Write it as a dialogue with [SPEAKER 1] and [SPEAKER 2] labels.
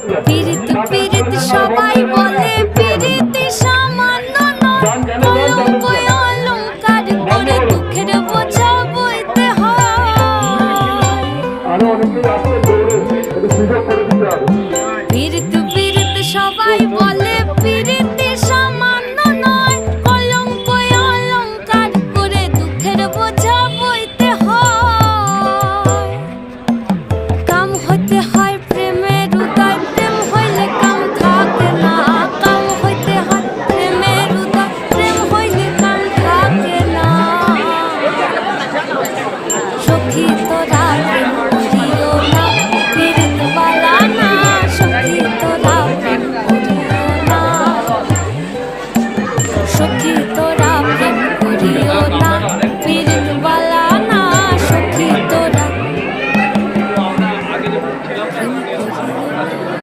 [SPEAKER 1] পীড়িত পীড়িত সবাই বলে পীড়িত সামান্য নয়, কলঙ্ক অলংকার করে দুঃখের বোঝা বইতে হয়। পীড়িত পীড়িত সবাই বলে